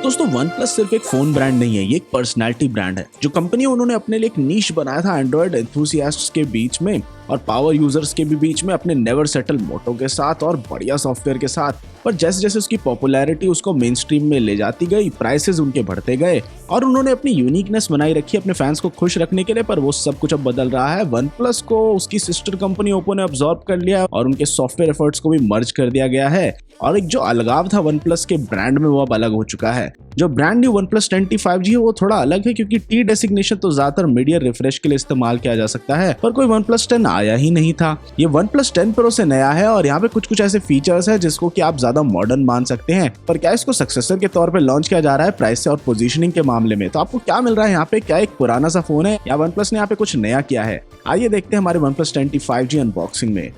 दोस्तों one plus सिर्फ एक फोन ब्रांड नहीं है, ये एक पर्सनैलिटी ब्रांड है। जो कंपनी उन्होंने अपने लिए एक नीश बनाया था एंड्रॉइड एंथुसियास्ट्स के बीच में और पावर यूजर्स के भी बीच में, अपने नेवर सेटल मोटो के साथ और बढ़िया सॉफ्टवेयर के साथ। पर जैसे जैसे उसकी पॉपुलैरिटी उसको मेन स्ट्रीम में ले जाती गई, प्राइसेस उनके बढ़ते गए और उन्होंने अपनी यूनिकनेस बनाई रखी अपने फैंस को खुश रखने के लिए। पर वो सब कुछ अब बदल रहा है। वन प्लस को उसकी सिस्टर कंपनी ओप्पो ने अब्सॉर्ब कर लिया और उनके सॉफ्टवेयर एफर्ट्स को भी मर्ज कर दिया गया है और एक जो अलगाव था वन प्लस के ब्रांड में वो अब अलग हो चुका है। जो brand new one plus 10T 5G है वो थोड़ा अलग है क्योंकि टी डेसिग्नेशन तो ज्यादातर मीडिया रिफ्रेश के लिए इस्तेमाल किया जा सकता है, पर कोई वन प्लस 10 आया ही नहीं था। ये वन प्लस 10 प्रो से नया है और यहाँ पे कुछ ऐसे फीचर्स है जिसको कि आप ज्यादा मॉडर्न मान सकते हैं। पर क्या इसको सक्सेसर के तौर पे लॉन्च किया जा रहा है प्राइस से और पोजीशनिंग के मामले में? तो आपको क्या मिल रहा है यहाँ पे? क्या एक पुराना सा फोन है या वन प्लस ने यहाँ पे कुछ नया किया है? आइए देखते हैं हमारे one plus 10T 5G unboxing में।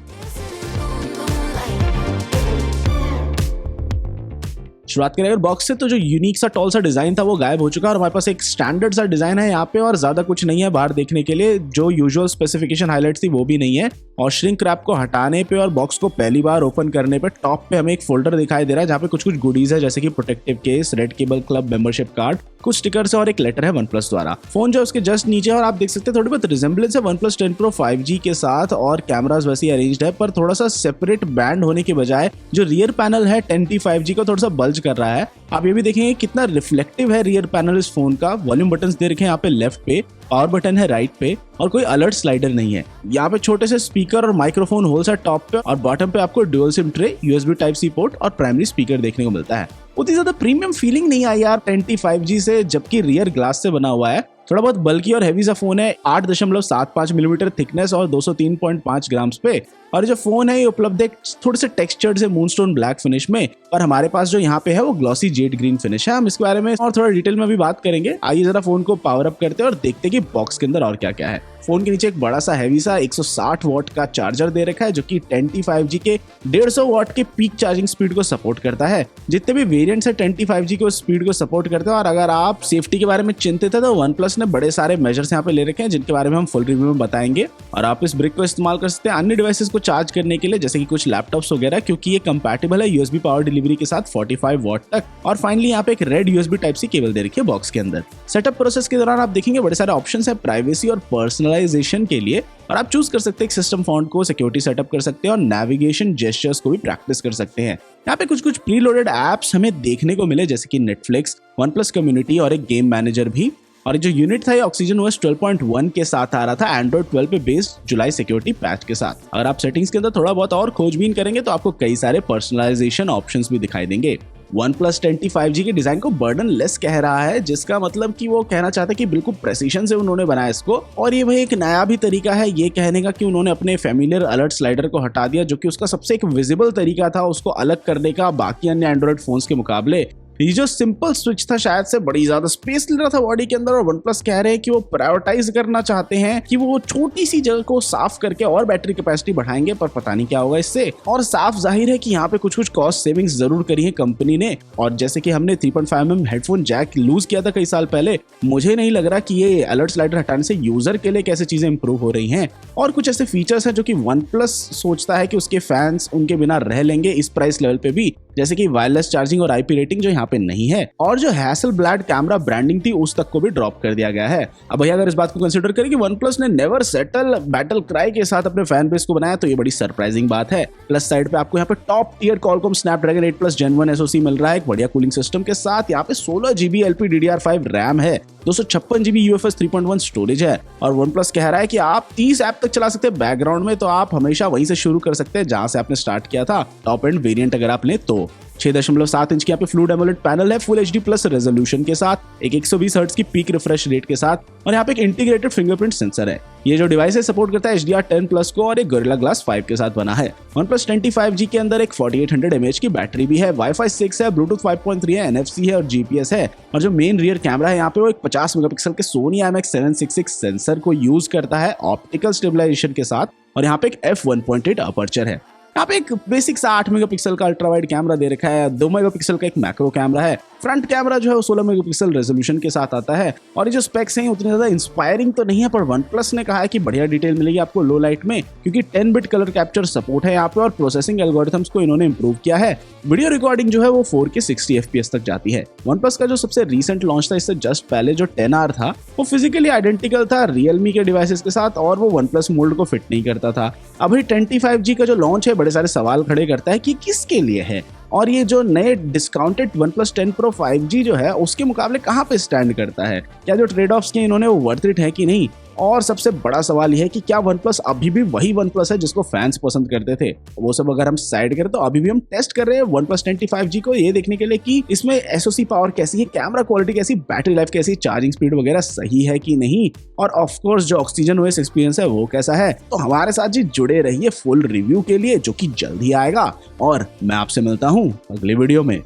शुरुआत करें अगर बॉक्स से, तो जो यूनिक सा टॉल सा डिजाइन था वो गायब हो चुका है और हमारे पास एक स्टैंडर्ड सा डिजाइन है यहाँ पे और ज्यादा कुछ नहीं है बाहर देखने के लिए। जो यूजुअल स्पेसिफिकेशन हाइलाइट्स थी वो भी नहीं है और श्रिंक रैप को हटाने पे और बॉक्स को पहली बार ओपन करने पे टॉप पे हमें एक फोल्डर दिखाई दे रहा है जहाँ पे कुछ गुडीज है, जैसे कि protective case, red cable club membership card, कुछ स्टिकर्स और एक लेटर है वन प्लस द्वारा। फोन जो उसके जस्ट नीचे और आप देख सकते हैं थोड़ी बहुत रिजेंबलेंस है वन प्लस 10 प्रो 5G के साथ और कैमरास वैसे ही अरेंज्ड है, पर थोड़ा सा सेपरेट बैंड होने के बजाय जो रियर पैनल है 10T 5G को थोड़ा सा बल्ज कर रहा है। आप ये भी देखेंगे कितना रिफ्लेक्टिव है रियर पैनल इस फोन का। वॉल्यूम बटन्स दे रखे हैं यहाँ पे लेफ्ट पे, पावर बटन है राइट पे और कोई अलर्ट स्लाइडर नहीं है। यहाँ पे छोटे से स्पीकर और माइक्रोफोन होल्स है टॉप पे और बॉटम पे आपको dual SIM tray, USB Type-C port और प्राइमरी स्पीकर देखने को मिलता है। उतनी ज्यादा प्रीमियम फीलिंग नहीं आई यार 10T 5G से, जबकि रियर ग्लास से बना हुआ है। थोड़ा बहुत बल्कि और हैवी सा फोन है, 8.75 मिलीमीटर थिकनेस और 203.5 ग्राम्स पे। और जो फोन है ये उपलब्ध है थोड़े से टेक्सचर्ड से मूनस्टोन ब्लैक फिनिश में और हमारे पास जो यहाँ पे है वो ग्लॉसी जेड ग्रीन फिनिश है। हम इसके बारे में और थोड़ा डिटेल में भी बात करेंगे। आइए जरा फोन को पावर अप करते हैं और देखते हैं कि बॉक्स के अंदर और क्या क्या है। फोन के नीचे एक बड़ा सा हैवी सा 160 वॉट का चार्जर दे रखा है जो कि 10T 5G के 150 वॉट के पीक चार्जिंग स्पीड को सपोर्ट करता है। जितने भी वेरिएंट्स है 10T 5G को स्पीड को सपोर्ट करते हैं और अगर आप सेफ्टी के बारे में चिंतित है तो वन प्लस ने बड़े सारे मेजर्स यहाँ पे ले रखे हैं जिनके बारे में हम फुल रिव्यू में बताएंगे। और आप इस ब्रिक को इस्तेमाल कर सकते हैं अन्य डिवाइसेस को चार्ज करने के लिए, जैसे कि कुछ लैपटॉप्स वगैरह, क्योंकि ये कंपैटिबल है USB पावर डिलीवरी के साथ 45 वॉट तक। और फाइनली यहाँ पे एक रेड USB Type-C केबल दे रखी है बॉक्स के अंदर। सेटअप प्रोसेस के दौरान आप देखेंगे बड़े सारे ऑप्शंस है प्राइवेसी और पर्सनलाइजेशन के लिए और आप चूज कर सकते हैं सिस्टम फॉन्ट को, सिक्योरिटी सेटअप कर सकते हैं और नेविगेशन जेस्चर्स को भी प्रैक्टिस कर सकते हैं। यहाँ पे कुछ प्रीलोडेड एप्स हमें देखने को मिले, जैसे कि नेटफ्लिक्स, वन प्लस कम्युनिटी और एक गेम मैनेजर भी। और जो यूनिट था ये ऑक्सीजन OS 12.1 के साथ आ रहा था एंड्रॉइड 12 पे बेस्ड जुलाई सिक्योरिटी पैच के साथ। अगर आप सेटिंग्स के अंदर थोड़ा बहुत और खोजबीन करेंगे तो आपको कई सारे पर्सनलाइजेशन ऑप्शंस भी दिखाई देंगे। वन प्लस 10T 5G के डिजाइन को बर्डन लेस कह रहा है, जिसका मतलब कि वो कहना चाहता है कि बिल्कुल प्रेसिशन से उन्होंने बनाया इसको। और ये भाई एक नया भी तरीका है ये कहने का कि उन्होंने अपने फेमिलियर अलर्ट स्लाइडर को हटा दिया, जो कि उसका सबसे एक विजिबल तरीका था उसको अलग करने का बाकी अन्य एंड्रॉइड फोन्स के मुकाबले। ये जो सिंपल स्विच था शायद से बड़ी ज्यादा स्पेस ले रहा था बॉडी के अंदर और वन प्लस कह रहे हैं कि वो प्रायोरिटाइज करना चाहते हैं कि वो छोटी सी जगह को साफ करके और बैटरी कैपेसिटी बढ़ाएंगे, पर पता नहीं क्या होगा इससे। और साफ जाहिर है कि यहाँ पे कुछ कॉस्ट सेविंग्स जरूर करी है कंपनी ने। और जैसे कि हमने 3.5mm हेडफोन जैक लूज किया था कई साल पहले, मुझे नहीं लग रहा कि ये अलर्ट स्लाइडर हटाने से यूजर के लिए कैसे चीजें इंप्रूव हो रही हैं। और कुछ ऐसे फीचर्स हैं जो कि वन प्लस सोचता है कि उसके फैंस उनके बिना रह लेंगे इस प्राइस लेवल पे भी, जैसे कि वायरलेस चार्जिंग और IP रेटिंग जो यहाँ पे नहीं है। और जो हैसलब्लैड कैमरा ब्रांडिंग थी उस तक को भी ड्रॉप कर दिया गया है। अब भैया अगर इस बात को कंसीडर करें कि वन प्लस ने नेवर सेटल बैटल क्राई के साथ अपने फैन बेस को बनाया तो ये बड़ी सरप्राइजिंग बात है। प्लस साइड पे आपको यहाँ पे top tier Qualcomm Snapdragon 8+ Gen 1 SoC मिल रहा है एक बढ़िया कूलिंग सिस्टम के साथ। यहाँ पे 16GB LPDDR5 रैम है, 256GB UFS 3.1 स्टोरेज है और वन प्लस कह रहा है कि आप 30 ऐप तक चला सकते हैं बैकग्राउंड में, तो आप हमेशा वहीं से शुरू कर सकते हैं जहां से आपने स्टार्ट किया था। टॉप एंड वेरिएंट अगर आप लें तो 6.7 इंच की यहाँ पे फ्लूइड एमोलेड पैनल है फुल HD प्लस रेजोल्यूशन के साथ, एक 120 हर्ट्ज की पीक रिफ्रेश रेट के साथ और यहाँ पे एक इंटीग्रेटेड फिंगरप्रिंट सेंसर है। ये जो डिवाइस है सपोर्ट करता है HDR10+ को और एक गोरिल्ला ग्लास 5 के साथ बना है। वन प्लस 10T 5G के अंदर एक 4800 mAh की बैटरी भी है, Wi-Fi 6 है, Bluetooth 5.3 है, NFC है और GPS है। और जो मेन रियर कैमरा है यहाँ पे वो एक 50 मेगापिक्सल के Sony IMX766 सेंसर को यूज करता है ऑप्टिकल स्टेबलाइजेशन के साथ और यहाँ पे एक f1.8 अपर्चर है। यहाँ पे एक बेसिक सा 8 मेगापिक्सल का अल्ट्रा वाइड कैमरा दे रखा है, 2 मेगापिक्सल का एक मैक्रो कैमरा है, फ्रंट कैमरा जो है वो 16 मेगापिक्सल रेजोल्यूशन के साथ आता है। और ये जो स्पेक्स हैं उतनी ज्यादा इंस्पायरिंग तो नहीं है, पर OnePlus ने कहा है कि बढ़िया डिटेल मिलेगी आपको लो लाइट में, क्योंकि 10 बिट कलर कैप्चर सपोर्ट है यहाँ पे और प्रोसेसिंग एल्गोरिथम्स को इन्होंने इंप्रूव किया है। वीडियो रिकॉर्डिंग जो है वो 4K 60 FPS तक जाती है। OnePlus का जो सबसे रीसेंट लॉन्च था इससे जस्ट पहले जो 10R था वो फिजिकली आइडेंटिकल था Realme के डिवाइसेस के साथ और वो OnePlus मोल्ड को फिट नहीं करता था। अभी 25G का जो लॉन्च है बड़े सारे सवाल खड़े करता है कि किसके लिए है, और ये जो नए डिस्काउंटेड OnePlus 10 Pro 5G जो है उसके मुकाबले कहाँ पे स्टैंड करता है, क्या जो ट्रेड ऑफ्स किए इन्होंने वो वर्थ इट है कि नहीं। और सबसे बड़ा सवाल यह है कि क्या OnePlus अभी भी वही OnePlus है जिसको फैंस पसंद करते थे। वो सब अगर हम साइड करें तो अभी भी हम टेस्ट कर रहे हैं OnePlus 25G को ये देखने के लिए कि इसमें SoC पावर कैसी है, कैमरा क्वालिटी कैसी, बैटरी लाइफ कैसी, चार्जिंग स्पीड वगैरह सही है कि नहीं, और ऑफ कोर्स जो ऑक्सीजन OS एक्सपीरियंस है वो कैसा है। तो हमारे साथ जी जुड़े रहिए फुल रिव्यू के लिए जो कि जल्द ही आएगा, और मैं आपसे मिलता हूँ अगले वीडियो में।